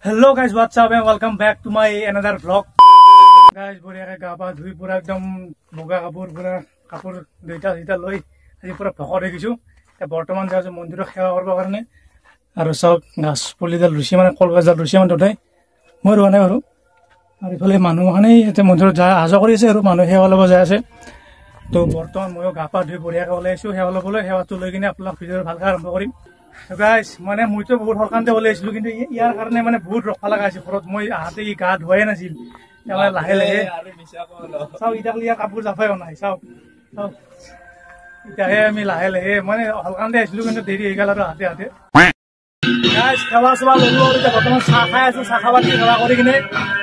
Hello guys, what's up and welcome back to my another vlog. Guys, বঢ়িয়াকে গা পা ধুই পুৰা একদম বগা কাপোৰ পুৰা কাপোৰ দুইটা লৈ আজি পুৰা ভকত হৈ গৈছো। বৰ্তমান যাই আছো মন্দিৰত সেৱা কৰিবৰ কাৰণে আৰু চব গাছ পুলিডাল ৰুচি মানে কলগছডাল ৰুচি মানে দুটাই মই ৰোৱা নাই বাৰু। আৰু ইফালে মানুহখনে এতিয়া মন্দিৰত যায় আহা কৰি আছে আৰু মানুহ সেৱা ল'ব যায় আছে। তো বৰ্তমান ময়ো গা পা ধুই বঢ়িয়াকে ওলাই আছো সেৱা ল'বলৈ। সেৱাটো লৈ কিনে আপোনাক ভিডিঅ' ভালকৈ আৰম্ভ কৰিম। গাইজ মানে মইতো বহুত সলকান্তে ওলাই আহিছিলো, কিন্তু ইয়াৰ কাৰণে মানে বহুত ৰখা লগা হৈছে ঘৰত। মই আহোঁতে গা ধোৱাই নাছিল, লাহে লাহে চাওক ইটাক ইয়াৰ কাপোৰ জাপাই নাই চাওক চাওক এতিয়াহে আমি লাহে লাহে মানে সলকান্তে আহিছিলো, কিন্তু দেৰি হৈ গ'ল আৰু হাতে হাতে। গাইজ সেৱা চেৱা ল'লো আৰু এতিয়া বৰ্তমান চাহ খাই আছো। চাহ খাব সেৱা কৰি কিনে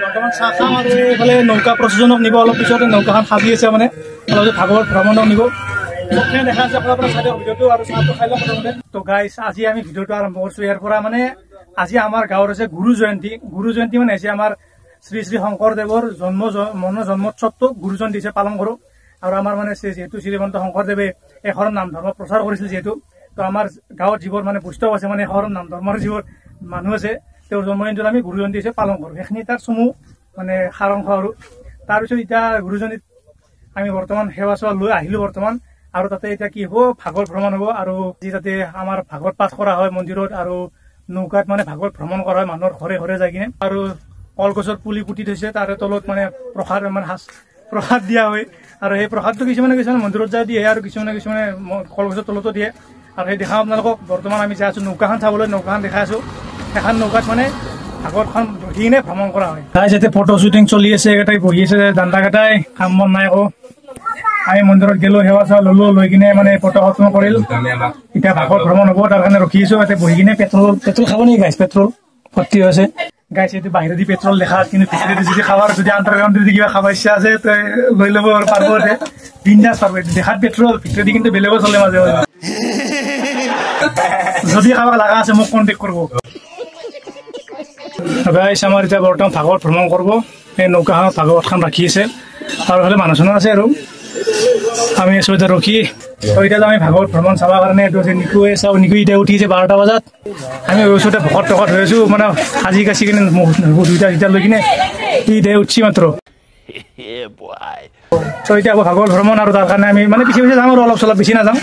বৰ্তমান চাহ খাম আৰু এইফালে নৌকা প্ৰশাসনক নিব অলপ পিছতে। নৌকাখন সাজি আছে মানে অলপ ভাগৱত ভ্ৰমণক নিব। দেখা আছে আপোনাৰ চাই দিয়ক ভিডিঅ'টো আৰু চাহটো খাই লওক প্ৰথমতে। তো গাইজ আজি আমি ভিডিঅ'টো আৰম্ভ কৰিছো ইয়াৰ পৰা। মানে আজি আমাৰ গাঁৱৰ আছে গুৰু জয়ন্তী। গুৰু জয়ন্তী মানে হৈছে আমাৰ শ্ৰী শ্ৰী শংকৰদেৱৰ জন্মোৎসৱটো গুৰু জয়ন্তী হিচাপে পালন কৰো। আৰু আমাৰ মানে যিহেতু শ্ৰীমন্ত শংকৰদেৱে এশৰণ নাম ধৰ্ম প্ৰচাৰ কৰিছিল যিহেতু, তো আমাৰ গাঁৱত যিবোৰ মানে বৈষ্ণৱ আছে মানে এশৰণ নাম ধৰ্মৰ যিবোৰ মানুহ আছে তেওঁৰ জন্মদিনটোত আমি গুৰু জয়ন্তী হিচাপে পালন কৰো। সেইখিনি তাৰ চমু মানে সাৰাংশ। আৰু তাৰপিছত এতিয়া গুৰু জয়ন্তীত আমি বৰ্তমান সেৱা চেৱা লৈ আহিলো বৰ্তমান। আৰু তাতে এতিয়া কি হ'ব, ভাগৱত ভ্ৰমণ হ'ব। আৰু তাতে আমাৰ ভাগৱত পাঠ কৰা হয় মন্দিৰত, আৰু নৌকাত মানে ভাগৱত ভ্ৰমণ কৰা হয় মানুহৰ ঘৰে ঘৰে যাই কিনে। আৰু কলগছৰ পুলি পুতি থৈছে, তাৰে তলত মানে প্ৰসাদ মানে প্ৰসাদ দিয়া হয়। আৰু সেই প্ৰসাদটো কিছুমানে মন্দিৰত যাই দিয়ে, আৰু কিছুমানে কলগছৰ তলতো দিয়ে। আৰু সেই দেখাম আপোনালোকক। বৰ্তমান আমি যাই আছো নৌকাখন চাবলৈ। নৌকাখন দেখাই আছো। এখন নৌকাত মানে ভাগৱতখন ৰখি কিনে ভ্ৰমণ কৰা হয়। তাই যাতে ফটো শ্বুটিং চলি আছে, একেটাই বহি আছে দান্দা কেইটাই, কাম বন নাই আকৌ। আমি মন্দিৰত গেলো, সেৱা চেৱা ললো, লৈ কিনে মানে ফটো খতম কৰিল। এতিয়া ভাগৱত ভ্ৰমণ হ'ব, তাৰ কাৰণে ৰখি আছো। ইয়াতে বহি কিনে পেট্ৰল খাব নেকি গাইছ? পেট্ৰল ভৰ্তি হৈ আছে গাইছ। এইটো বাহিৰেদি পেট্ৰল দেখা, কিন্তু ভিতৰেদি যদি খাবাৰ যদি আন্তঃগ্ৰাউণ্ড যদি কিবা খাব ইচ্ছা আছে লৈ ল'ব পাৰব। বিন্দাছ পাৰব। দেখাত পেট্ৰল, ভিতৰেদি কিন্তু বেলেগো চলে মাজে মাজে। যদি কাৰোবাক লগা আছে মোক কণ্টেক্ট কৰিব। গাইছ আমাৰ এতিয়া বৰ্তমান ভাগৱত ভ্ৰমণ কৰিব। এই নৌকাখনত ভাগৱতখন ৰাখি আছে, আৰু হ'লে মানুহ চানুহ আছে। আৰু আমি আছো এতিয়া ৰখি। এতিয়া আমি ভাগৱত ভ্ৰমণ চাবৰ কাৰণে এইটো আছে নিকুৱে চাওঁ। নিকু এতিয়া উঠিছে 12টা বজাত। আমি ওচৰতে ভকত হৈ আছো, মানে সাজি কাচি কিনে দুইটা লৈ কিনে এতিয়া উঠছি মাত্ৰ। তো এতিয়া আকৌ ভাগৱত ভ্ৰমণ, আৰু তাৰ কাৰণে আমি মানে পিছে পিছে যাম আৰু অলপ চলপ, বেছি নাযাওঁ।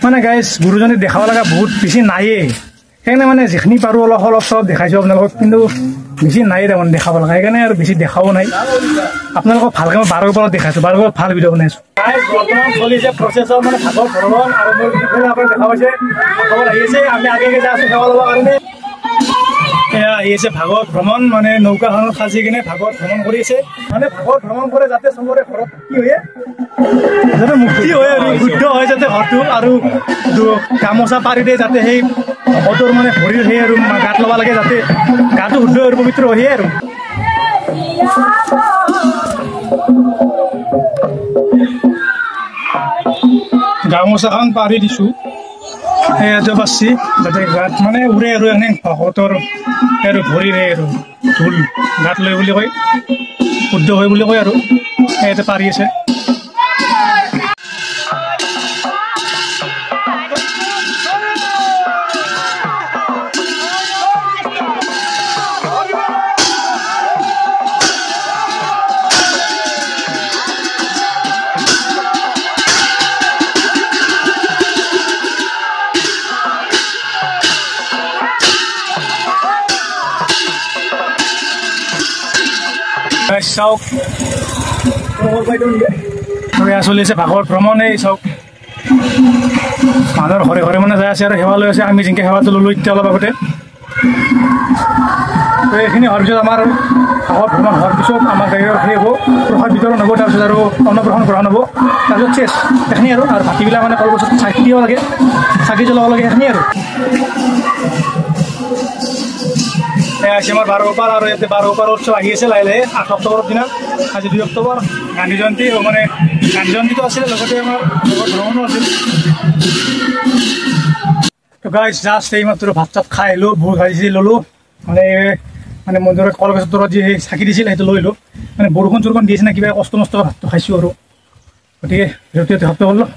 মানে গাইজ গুৰুজনীক দেখাব লগা বহুত বেছি নায়েই, সেইকাৰণে মানে যিখিনি পাৰোঁ অলপ চলপ দেখাইছোঁ আপোনালোকক। কিন্তু বেছি নাই তাৰমানে দেখাব লগা, সেইকাৰণে আৰু বেছি দেখাও নাই আপোনালোকক। ভালকৈ মই 12 ওপৰত দেখাইছোঁ, 12 ভাল ভিডিঅ' বনাইছোঁ। বৰ্তমান চলিছে প্ৰচেছৰ মানে ভাগৱত ভ্ৰমণ। আৰু মোৰ আপোনাৰ দেখা পাইছে ভাগৱত আহি আছে। আমি আগে যাই আছোঁ সেৱা ল'বৰ কাৰণে। এয়া আহি আছে ভাগৱত ভ্ৰমণ, মানে নৌকাখনত সাজি কিনে ভাগৱত ভ্ৰমণ কৰি আছে। মানে ভাগৱত ভ্ৰমণ কৰে যাতে চবৰে ঘৰত কি হয়, যাতে মুক্তি হয় আৰু শুদ্ধ হয় যাতে ঘৰটো। আৰু গামোচা পাৰি দিয়ে যাতে সেই ভকতৰ মানে ভৰিৰ সেই আৰু গাত ল'ব লাগে, যাতে গাটো শুদ্ধ আৰু পবিত্ৰ হয় আৰু। গামোচাখন পাৰি দিছো সেইয়াতে পাৰছি, যাতে গাত মানে উৰে আৰু এনে ভকতৰ আৰু ভৰিৰে আৰু ধূল গাত লৈ বুলি কয়, শুদ্ধ হয় বুলি কয়। আৰু ইয়াতে পাৰি আছে। চাওক চলি আছে ভাগৱত ভ্ৰমণ। এই চাওক মানুহৰ ঘৰে ঘৰে মানে যাই আছে আৰু সেৱা লৈ আছে। আমি যেনেকৈ সেৱাটো ল'লোঁ এতিয়া অলপ আগতে। তো এইখিনি হোৱাৰ পিছত আমাৰ ভাগৱত ভ্ৰমণ হোৱাৰ পিছত আমাৰ গাড়ীৰ সেই হ'ব, প্ৰসাদ বিতৰণ হ'ব, তাৰপিছত আৰু অন্নপ্ৰসন্ন গ্ৰহণ হ'ব, তাৰপিছত চেছ এইখিনি। আৰু ভাটিবিলাক মানে কলগছত চাকি দিব লাগে, চাকি জ্বলাব লাগে, সেইখিনি আৰু। আছে আমাৰ 12 অক্টোবৰ, আৰু ইয়াতে 12 অক্টোবৰ উৎসৱ আহি আছে লাহে লাহে। 8 অক্টোবৰৰ দিনা, আজি 2 অক্টোবৰ গান্ধী জয়ন্তী। মানে গান্ধী জয়ন্তীটো আছিলে, লগতে আমাৰ ভ্ৰমণো আছিল। তো গাইজ জাষ্ট এইমাত্ৰ ভাত চাত খাই আহিলোঁ, ভোজ ভাজি ল'লোঁ। মানে মন্দিৰত কলগছৰ তলত যি চাকি দিছিল সেইটো লৈ ল'লোঁ। মানে বৰষুণ চৰষুণ দিছে না কিবা কষ্ট মষ্ট ভাতটো খাইছোঁ আৰু। গতিকে ভিডিঅ'টো সমাপ্ত কৰিলোঁ।